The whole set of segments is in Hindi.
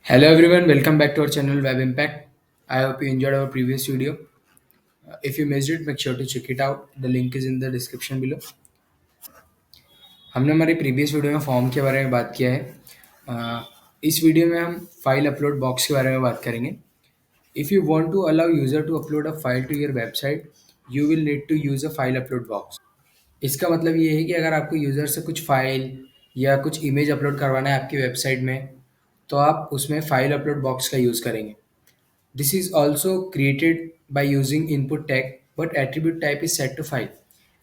Hello everyone, welcome back to our channel Web Impact. I hope you enjoyed our previous video. If you missed it, make sure to check it out. The link is in the description below. हमने हमारी प्रीवियस वीडियो में फॉर्म के बारे में बात किया है। इस वीडियो में हम फाइल अपलोड बॉक्स के बारे में बात करेंगे। If you want to allow user to upload a file to your website, you will need to use a file upload box. इसका मतलब ये है कि अगर आपको यूज़र से कुछ फाइल या कुछ इमेज अपलोड करवाना है आपकी वेबसाइट में, तो आप उसमें फाइल अपलोड बॉक्स का यूज़ करेंगे। This is also created by using input tag, but attribute type is set to file.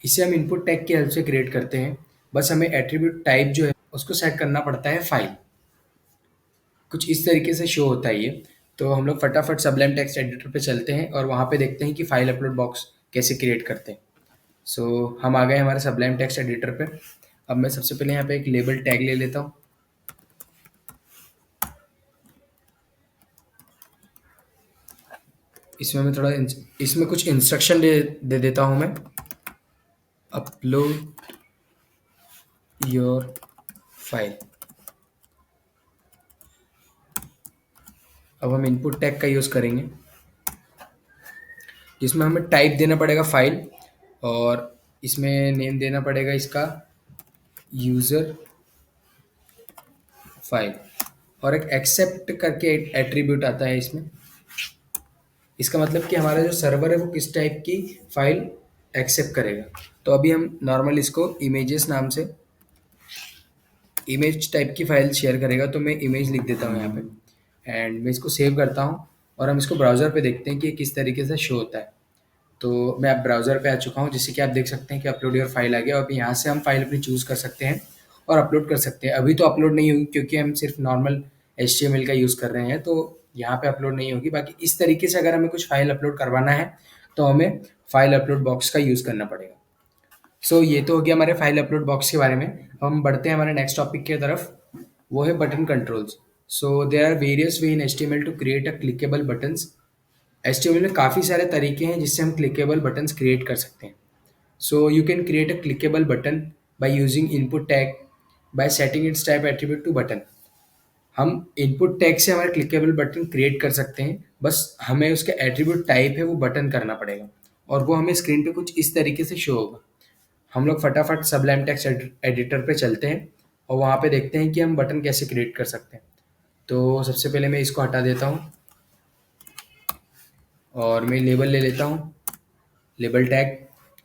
इसे हम input tag की हेल्प से क्रिएट करते हैं। बस हमें attribute type जो है उसको सेट करना पड़ता है फाइल। कुछ इस तरीके से शो होता है ये। तो हम लोग फटाफट Sublime टेक्स्ट एडिटर पे चलते हैं और वहाँ पे देखते हैं कि फाइल अपलोड बॉक्स कैसे क्रिएट करते हैं। हम आ गए हमारे Sublime टेक्स्ट एडिटर पे। अब मैं सबसे पहले यहाँ पे एक लेबल टैग ले लेता हूँ। इसमें मैं थोड़ा इसमें कुछ इंस्ट्रक्शन दे देता हूँ मैं। Upload your file. अब हम इनपुट टैग का यूज़ करेंगे जिसमें हमें टाइप देना पड़ेगा फाइल और इसमें नेम देना पड़ेगा इसका यूज़र फाइल और एक एक्सेप्ट करके एट्रीब्यूट आता है इसमें। इसका मतलब कि हमारा जो सर्वर है वो किस टाइप की फाइल एक्सेप्ट करेगा। तो अभी हम नॉर्मल इसको इमेजेस नाम से इमेज टाइप की फाइल शेयर करेगा, तो मैं इमेज लिख देता हूँ यहाँ पे एंड मैं इसको सेव करता हूँ और हम इसको ब्राउज़र पे देखते हैं कि ये किस तरीके से शो होता है। तो मैं अब ब्राउज़र पे आ चुका हूँ, जिससे कि आप देख सकते हैं कि अपलोड योर फाइल आ गया और अभी यहाँ से हम फाइल अपनी चूज़ कर सकते हैं और अपलोड कर सकते हैं। अभी तो अपलोड नहीं होगी क्योंकि हम सिर्फ नॉर्मल HTML का यूज़ कर रहे हैं, तो यहाँ पे अपलोड नहीं होगी। बाकी इस तरीके से अगर हमें कुछ फाइल अपलोड करवाना है तो हमें फाइल अपलोड बॉक्स का यूज़ करना पड़ेगा। ये तो हो गया हमारे फाइल अपलोड बॉक्स के बारे में। हम बढ़ते हैं हमारे नेक्स्ट टॉपिक की तरफ, वो है button controls. There are various way in HTML to create a clickable buttons. HTML में काफ़ी सारे तरीके हैं जिससे हम क्लिकेबल बटन्स क्रिएट कर सकते हैं। You can create a clickable button by using input tag by setting its type attribute to button. हम इनपुट टैग से हमारे क्लिकेबल बटन क्रिएट कर सकते हैं, बस हमें उसका एट्रीब्यूट टाइप है वो बटन करना पड़ेगा और वो हमें स्क्रीन पे कुछ इस तरीके से शो होगा। हम लोग फटाफट Sublime टेक्स्ट एडिटर पे चलते हैं और वहाँ पे देखते हैं कि हम बटन कैसे क्रिएट कर सकते हैं। तो सबसे पहले मैं इसको हटा देता हूँ और मैं लेबल ले लेता हूँ, लेबल टैग,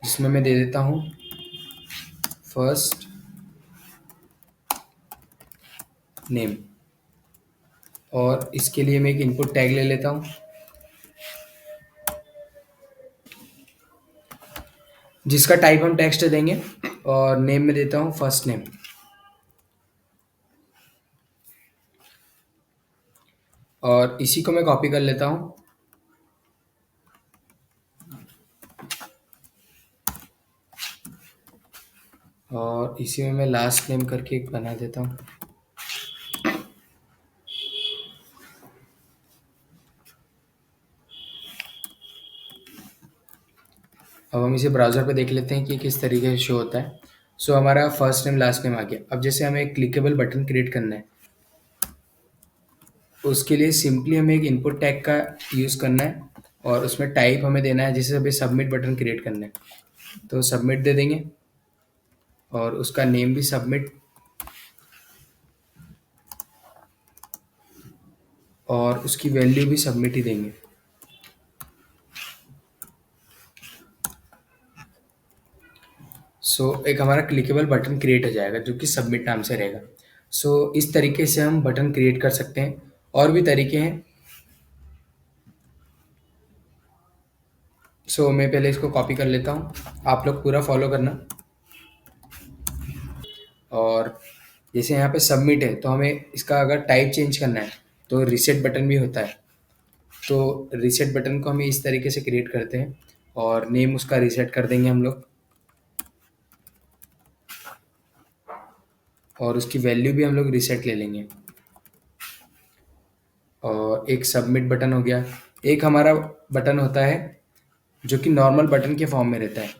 जिसमें मैं दे देता हूँ फर्स्ट नेम और इसके लिए मैं एक इनपुट टैग ले लेता हूँ जिसका टाइप हम टेक्स्ट देंगे और नेम में देता हूँ फर्स्ट नेम। और इसी को मैं कॉपी कर लेता हूँ और इसी में मैं लास्ट नेम करके एक बना देता हूँ। अब हम इसे ब्राउज़र पे देख लेते हैं कि किस तरीके से शो होता है। हमारा फर्स्ट नेम लास्ट नेम आ गया। अब जैसे हमें एक क्लिकेबल बटन क्रिएट करना है, उसके लिए सिंपली हमें एक इनपुट टैग का यूज़ करना है और उसमें टाइप हमें देना है, जैसे अभी सबमिट बटन क्रिएट करना है तो सबमिट दे देंगे और उसका नेम भी सबमिट और उसकी वैल्यू भी सबमिट ही देंगे। एक हमारा क्लिकेबल बटन क्रिएट हो जाएगा जो कि सबमिट नाम से रहेगा। इस तरीके से हम बटन क्रिएट कर सकते हैं। और भी तरीके हैं। मैं पहले इसको कॉपी कर लेता हूँ, आप लोग पूरा फॉलो करना। और जैसे यहाँ पे सबमिट है तो हमें इसका अगर टाइप चेंज करना है तो रीसेट बटन भी होता है। रीसेट बटन को हमें इस तरीके से क्रिएट करते हैं और नेम उसका रीसेट कर देंगे हम लोग और उसकी वैल्यू भी हम लोग रीसेट ले लेंगे। और एक सबमिट बटन हो गया। एक हमारा बटन होता है जो कि नॉर्मल बटन के फॉर्म में रहता है।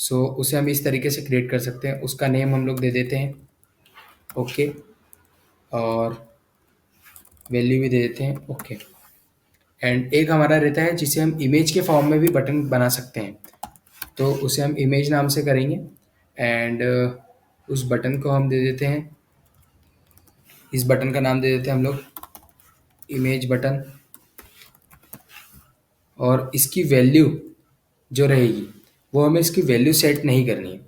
उसे हम इस तरीके से क्रिएट कर सकते हैं। उसका नेम हम लोग दे देते हैं ओके। और वैल्यू भी दे देते हैं, ओके। एंड एक हमारा रहता है जिसे हम इमेज के फॉर्म में भी बटन बना सकते हैं, तो उसे हम इमेज नाम से करेंगे। एंड उस बटन को हम दे देते हैं, इस बटन का नाम दे देते हैं हम लोग इमेज बटन। और इसकी वैल्यू जो रहेगी वो हमें इसकी वैल्यू सेट नहीं करनी है।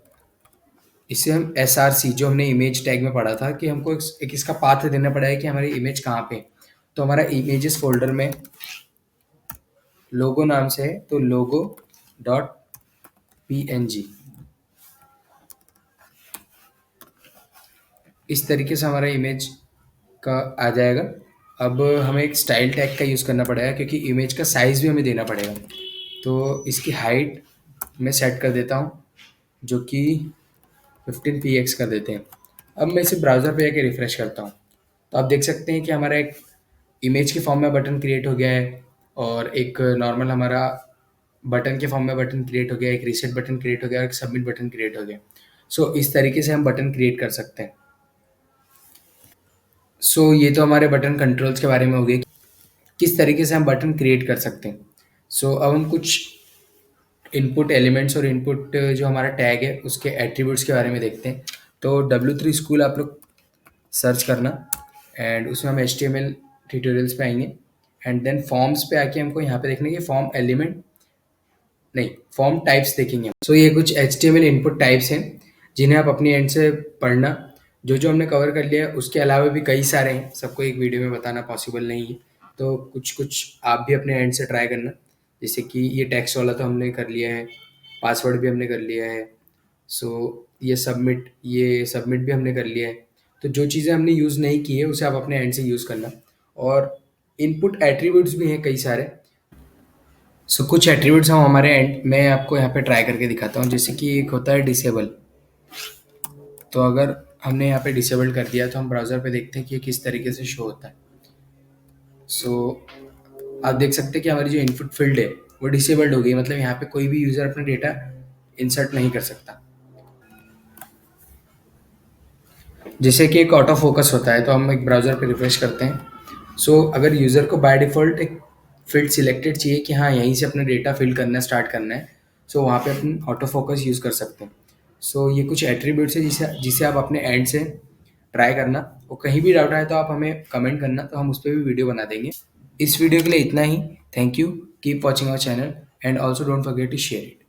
इसे हम SRC जो हमने इमेज टैग में पढ़ा था कि हमको एक इसका पाथ देना पड़ेगा कि हमारी इमेज कहाँ पे है। तो हमारा इमेजेस फोल्डर में लोगो नाम से है, तो लोगो डॉट PNG, इस तरीके से हमारा इमेज का आ जाएगा। अब हमें एक स्टाइल टैग का यूज़ करना पड़ेगा क्योंकि इमेज का साइज़ भी हमें देना पड़ेगा। तो इसकी हाइट मैं सेट कर देता हूँ, जो कि 15 px कर देते हैं। अब मैं इसे ब्राउज़र पे जाके रिफ़्रेश करता हूँ, तो आप देख सकते हैं कि हमारा एक इमेज के फॉर्म में बटन क्रिएट हो गया है, और एक नॉर्मल हमारा बटन के फॉर्म में बटन क्रिएट हो गया, एक रीसेट बटन क्रिएट हो गया और एक सबमिट बटन क्रिएट हो गया। सो इस तरीके से हम बटन क्रिएट कर सकते हैं। सो ये तो हमारे बटन कंट्रोल्स के बारे में हो गए, किस तरीके से हम बटन क्रिएट कर सकते हैं। सो अब हम कुछ इनपुट एलिमेंट्स और इनपुट जो हमारा टैग है उसके एट्रीब्यूट्स के बारे में देखते हैं। तो W3 स्कूल आप लोग सर्च करना, एंड उसमें हम HTML ट्यूटोरियल्स पे आएंगे। एंड देन फॉर्म्स पे आके हमको यहाँ पे देखने के फॉर्म एलिमेंट नहीं, फॉर्म टाइप्स देखेंगे। सो ये कुछ HTML इनपुट टाइप्स हैं जिन्हें आप अपनी एंड से पढ़ना। जो जो हमने कवर कर लिया है उसके अलावा भी कई सारे हैं, सबको एक वीडियो में बताना पॉसिबल नहीं है, तो कुछ कुछ आप भी अपने एंड से ट्राई करना। जैसे कि ये टेक्स्ट वाला तो हमने कर लिया है, पासवर्ड भी हमने कर लिया है। सो ये सबमिट भी हमने कर लिया है। तो जो चीज़ें हमने यूज़ नहीं की है उसे आप अपने एंड से यूज़ करना। और इनपुट एट्रीब्यूट्स भी हैं कई सारे। सो कुछ एट्रीब्यूट्स हम हमारे एंड मैं आपको यहाँ पे ट्राई करके दिखाता हूँ। जैसे कि एक होता है डिसेबल, तो अगर हमने यहाँ पे डिसेबल कर दिया तो हम ब्राउज़र पे देखते हैं कि ये किस तरीके से शो होता है। सो आप देख सकते हैं कि हमारी जो इनपुट फील्ड है वो डिसेबल्ड हो गई, मतलब यहाँ पे कोई भी यूज़र अपना डेटा इंसर्ट नहीं कर सकता। जैसे कि एक ऑटो फोकस होता है, तो हम एक ब्राउज़र पे रिफ्रेश करते हैं। सो अगर यूज़र को बाय डिफ़ॉल्ट एक फ़ील्ड सिलेक्टेड चाहिए कि हाँ यहीं से अपना डेटा फिल करना स्टार्ट करना है, सो वहाँ पे अपन ऑटो फोकस यूज़ कर सकते हैं। सो ये कुछ एट्रीब्यूट्स है जिसे जिसे आप अपने एंड से ट्राई करना, और कहीं भी डाउट आए तो आप हमें कमेंट करना, तो हम उस पर भी वीडियो बना देंगे। इस वीडियो के लिए इतना ही। Thank you, keep watching our channel and also don't forget to share it.